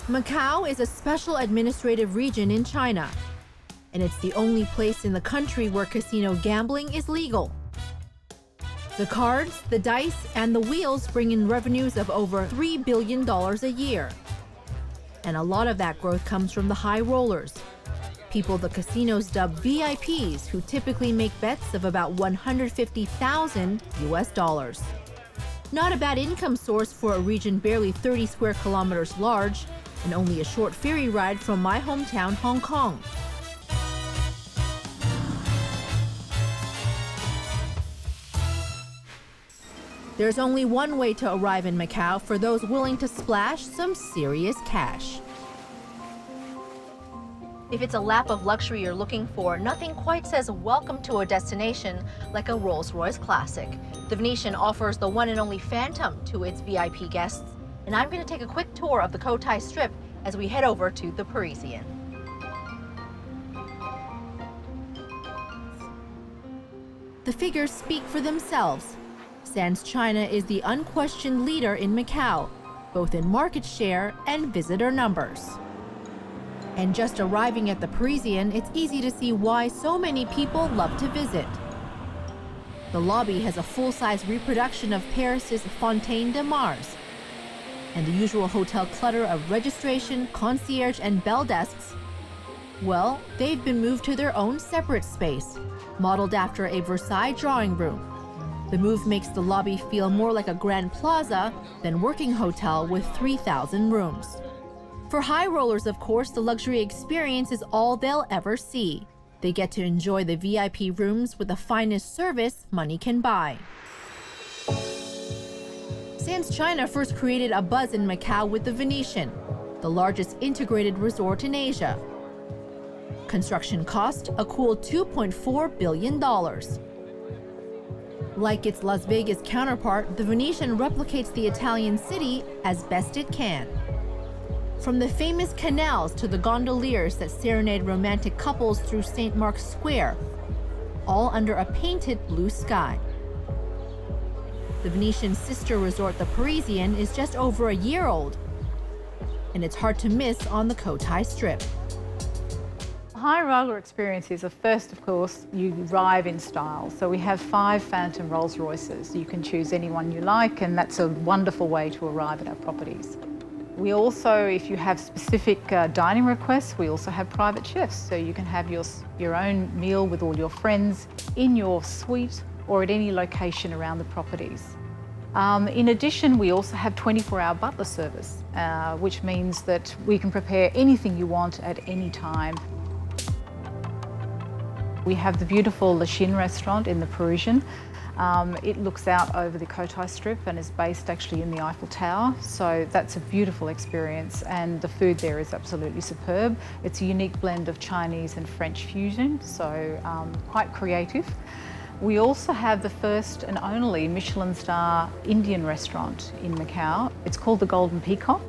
Macao is a special administrative region in China, and it's the only place in the country where casino gambling is legal. The cards, the dice, and the wheels bring in revenues of over $3 billion a year. And a lot of that growth comes from the high rollers, people the casinos dub VIPs, who typically make bets of about 150,000 US dollars. Not a bad income source for a region barely 30 square kilometers large and only a short ferry ride from my hometown, Hong Kong. There's only one way to arrive in Macau for those willing to splash some serious cash. If it's a lap of luxury you're looking for, nothing quite says welcome to a destination like a Rolls-Royce Classic. The Venetian offers the one and only Phantom to its VIP guests, and I'm going to take a quick tour of the Cotai Strip as we head over to the Parisian. The figures speak for themselves. Sands China is the unquestioned leader in Macau, both in market share and visitor numbers. And just arriving at the Parisian, it's easy to see why so many people love to visit. The lobby has a full-size reproduction of Paris's Fontaine de Mars, and the usual hotel clutter of registration, concierge, and bell desks, well, they've been moved to their own separate space, modeled after a Versailles drawing room. The move makes the lobby feel more like a grand plaza than working hotel with 3,000 rooms. For high rollers, of course, the luxury experience is all they'll ever see. They get to enjoy the VIP rooms with the finest service money can buy. Sands China first created a buzz in Macau with the Venetian, the largest integrated resort in Asia. Construction cost a cool $2.4 billion. Like its Las Vegas counterpart, the Venetian replicates the Italian city as best it can. From the famous canals to the gondoliers that serenade romantic couples through St. Mark's Square, all under a painted blue sky. The Venetian's sister resort, the Parisian, is just over a year old, and it's hard to miss on the Cotai Strip. High roller experiences are first, of course, you arrive in style. So we have 5 Phantom Rolls Royces. You can choose any one you like, and that's a wonderful way to arrive at our properties. We also, if you have specific dining requests, we also have private chefs. So you can have your own meal with all your friends in your suite or at any location around the properties. In addition, we also have 24-hour butler service, which means that we can prepare anything you want at any time. We have the beautiful Le Chine restaurant in the Parisian. It looks out over the Cotai Strip and is based actually in the Eiffel Tower. So that's a beautiful experience, and the food there is absolutely superb. It's a unique blend of Chinese and French fusion, so quite creative. We also have the first and only Michelin star Indian restaurant in Macau. It's called the Golden Peacock.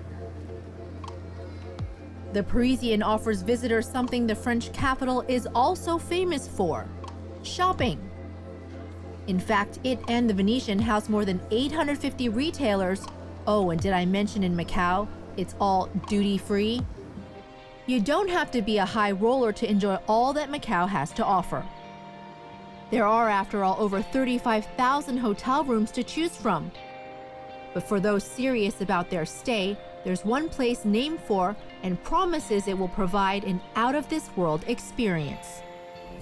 The Parisian offers visitors something the French capital is also famous for: shopping. In fact, it and the Venetian house more than 850 retailers. Oh, and did I mention in Macau, it's all duty-free? You don't have to be a high roller to enjoy all that Macau has to offer. There are, after all, over 35,000 hotel rooms to choose from. But for those serious about their stay, there's one place named for and promises it will provide an out-of-this-world experience.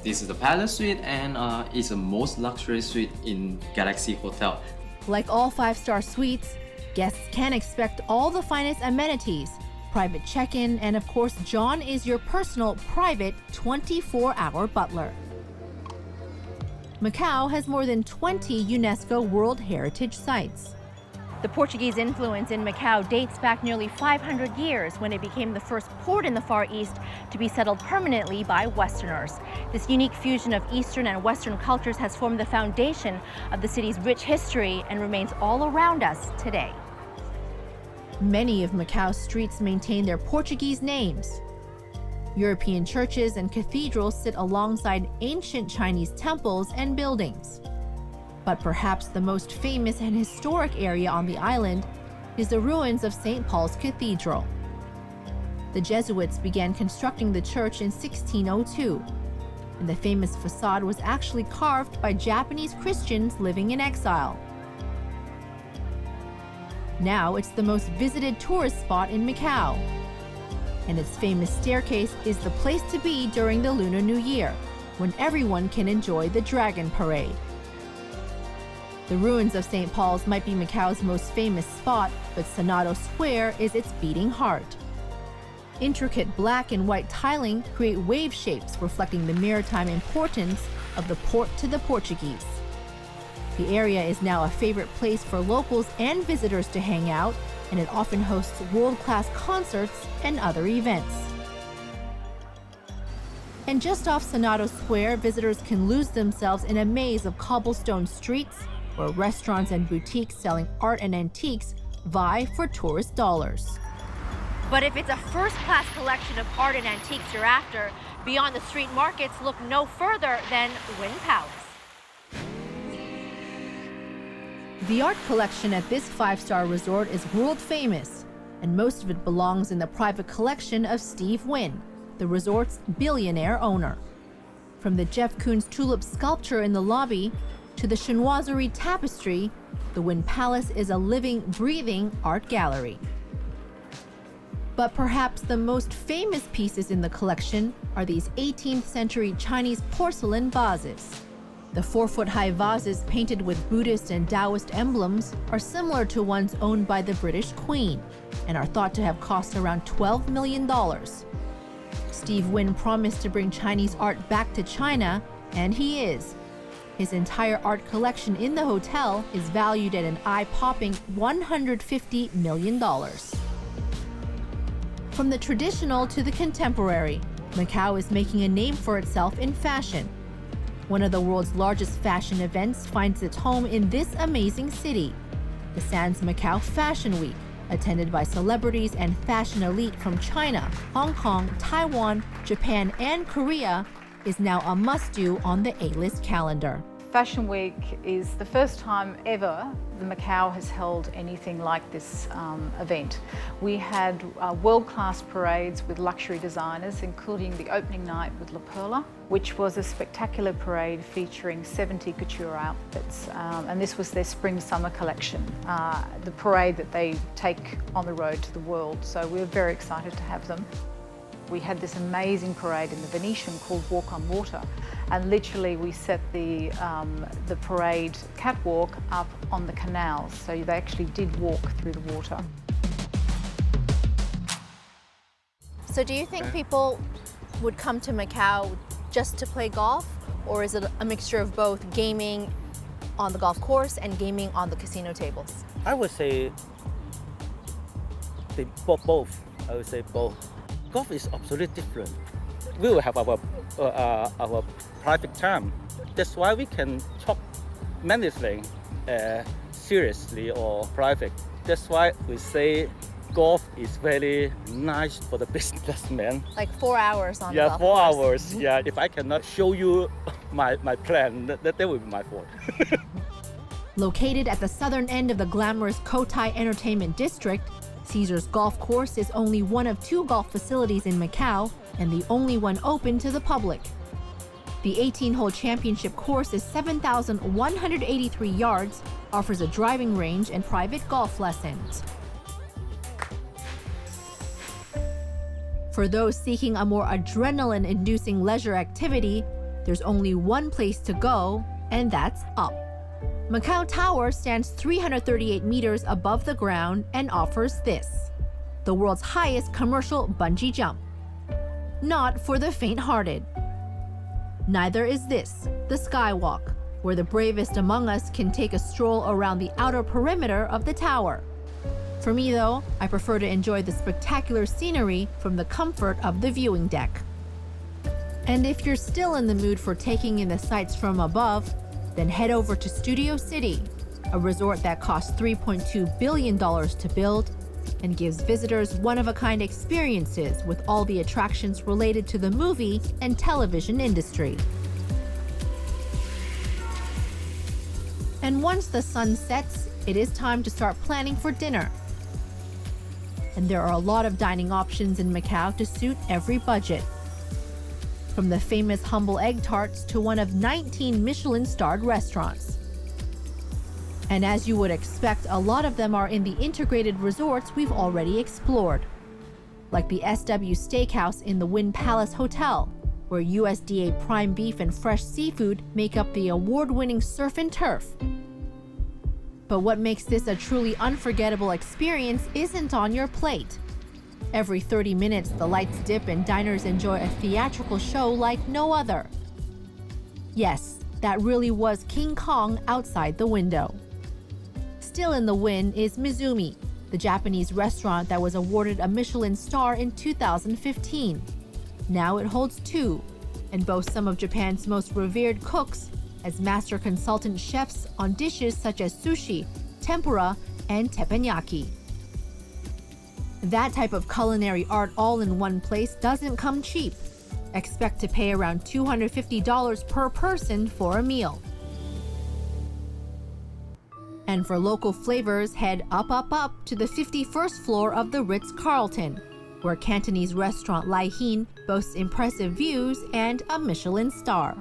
This is the Palace Suite, and it's the most luxury suite in Galaxy Hotel. Like all 5-star suites, guests can expect all the finest amenities, private check-in, and of course, John is your personal private 24-hour butler. Macau has more than 20 UNESCO World Heritage Sites. The Portuguese influence in Macau dates back nearly 500 years when it became the first port in the Far East to be settled permanently by Westerners. This unique fusion of Eastern and Western cultures has formed the foundation of the city's rich history and remains all around us today. Many of Macau's streets maintain their Portuguese names. European churches and cathedrals sit alongside ancient Chinese temples and buildings. But perhaps the most famous and historic area on the island is the ruins of St. Paul's Cathedral. The Jesuits began constructing the church in 1602, and the famous facade was actually carved by Japanese Christians living in exile. Now it's the most visited tourist spot in Macau, and its famous staircase is the place to be during the Lunar New Year, when everyone can enjoy the Dragon Parade. The ruins of St. Paul's might be Macau's most famous spot, but Senado Square is its beating heart. Intricate black and white tiling create wave shapes reflecting the maritime importance of the port to the Portuguese. The area is now a favorite place for locals and visitors to hang out, and it often hosts world-class concerts and other events. And just off Senado Square, visitors can lose themselves in a maze of cobblestone streets where restaurants and boutiques selling art and antiques vie for tourist dollars. But if it's a first-class collection of art and antiques you're after, beyond the street markets, look no further than Wynn Palace. The art collection at this five-star resort is world famous, and most of it belongs in the private collection of Steve Wynn, the resort's billionaire owner. From the Jeff Koons tulip sculpture in the lobby to the chinoiserie tapestry, the Wynn Palace is a living, breathing art gallery. But perhaps the most famous pieces in the collection are these 18th century Chinese porcelain vases. The 4-foot-high vases painted with Buddhist and Taoist emblems are similar to ones owned by the British Queen and are thought to have cost around $12 million. Steve Wynn promised to bring Chinese art back to China, and he is. His entire art collection in the hotel is valued at an eye-popping $150 million. From the traditional to the contemporary, Macau is making a name for itself in fashion. One of the world's largest fashion events finds its home in this amazing city. The Sands Macau Fashion Week, attended by celebrities and fashion elite from China, Hong Kong, Taiwan, Japan, and Korea, is now a must-do on the A-list calendar. Fashion Week is the first time ever the Macau has held anything like this event. We had world-class parades with luxury designers, including the opening night with La Perla, which was a spectacular parade featuring 70 couture outfits, and this was their spring-summer collection, the parade that they take on the road to the world. So we're very excited to have them. We had this amazing parade in the Venetian called Walk on Water, and literally we set the parade catwalk up on the canals, so they actually did walk through the water. So do you think people would come to Macau just to play golf, or is it a mixture of both gaming on the golf course and gaming on the casino tables? I would say both. I would say both. Golf is absolutely different. We will have our private time. That's why we can talk many things seriously or private. That's why we say golf is very nice for the businessman. Like 4 hours on the golf course. Yeah, 4 hours. Yeah, if I cannot show you my plan, that will be my fault. Located at the southern end of the glamorous Cotai Entertainment District, Caesars Golf Course is only one of 2 golf facilities in Macau and the only one open to the public. The 18-hole championship course is 7,183 yards, offers a driving range and private golf lessons. For those seeking a more adrenaline-inducing leisure activity, there's only one place to go, and that's up. Macau Tower stands 338 meters above the ground and offers this, the world's highest commercial bungee jump. Not for the faint-hearted. Neither is this, the Skywalk, where the bravest among us can take a stroll around the outer perimeter of the tower. For me, though, I prefer to enjoy the spectacular scenery from the comfort of the viewing deck. And if you're still in the mood for taking in the sights from above, then head over to Studio City, a resort that costs $3.2 billion to build and gives visitors one-of-a-kind experiences with all the attractions related to the movie and television industry. And once the sun sets, it is time to start planning for dinner. and there are a lot of dining options in Macau to suit every budget. From the famous humble egg tarts to one of 19 Michelin-starred restaurants. And as you would expect, a lot of them are in the integrated resorts we've already explored, like the SW Steakhouse in the Wynn Palace Hotel, where USDA prime beef and fresh seafood make up the award-winning surf and turf. But what makes this a truly unforgettable experience isn't on your plate. Every 30 minutes, the lights dip and diners enjoy a theatrical show like no other. Yes, that really was King Kong outside the window. Still in the Wynn is Mizumi, the Japanese restaurant that was awarded a Michelin star in 2015. Now it holds 2 and boasts some of Japan's most revered cooks as master consultant chefs on dishes such as sushi, tempura, and teppanyaki. That type of culinary art all in one place doesn't come cheap. Expect to pay around $250 per person for a meal. And for local flavors, head up to the 51st floor of the Ritz-Carlton, where Cantonese restaurant Lai Hin boasts impressive views and a Michelin star.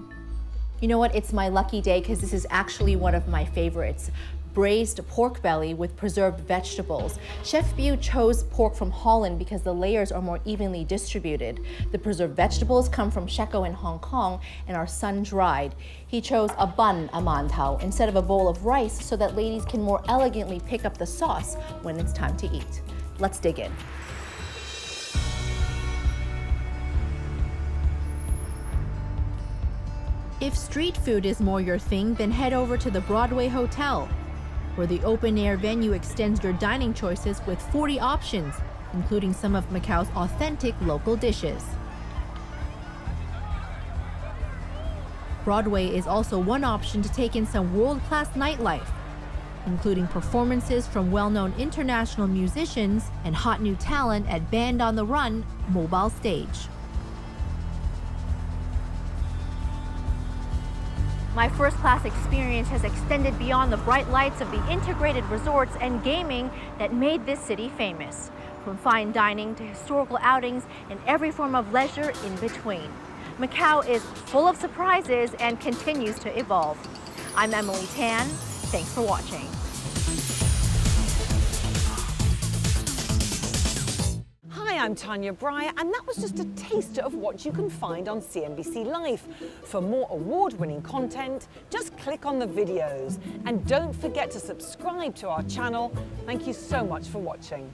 You know what? It's my lucky day because this is actually one of my favorites. Braised pork belly with preserved vegetables. Chef Biu chose pork from Holland because the layers are more evenly distributed. The preserved vegetables come from Sheko in Hong Kong and are sun-dried. He chose a bun, a mantao, instead of a bowl of rice so that ladies can more elegantly pick up the sauce when it's time to eat. Let's dig in. If street food is more your thing, then head over to the Broadway Hotel, where the open-air venue extends your dining choices with 40 options, including some of Macau's authentic local dishes. Broadway is also one option to take in some world-class nightlife, including performances from well-known international musicians and hot new talent at Band on the Run mobile stage. My first-class experience has extended beyond the bright lights of the integrated resorts and gaming that made this city famous, from fine dining to historical outings and every form of leisure in between. Macau is full of surprises and continues to evolve. I'm Emily Tan. Thanks for watching. Hi, I'm Tanya Breyer, and that was just a taster of what you can find on CNBC Live. For more award-winning content, just click on the videos. And don't forget to subscribe to our channel. Thank you so much for watching.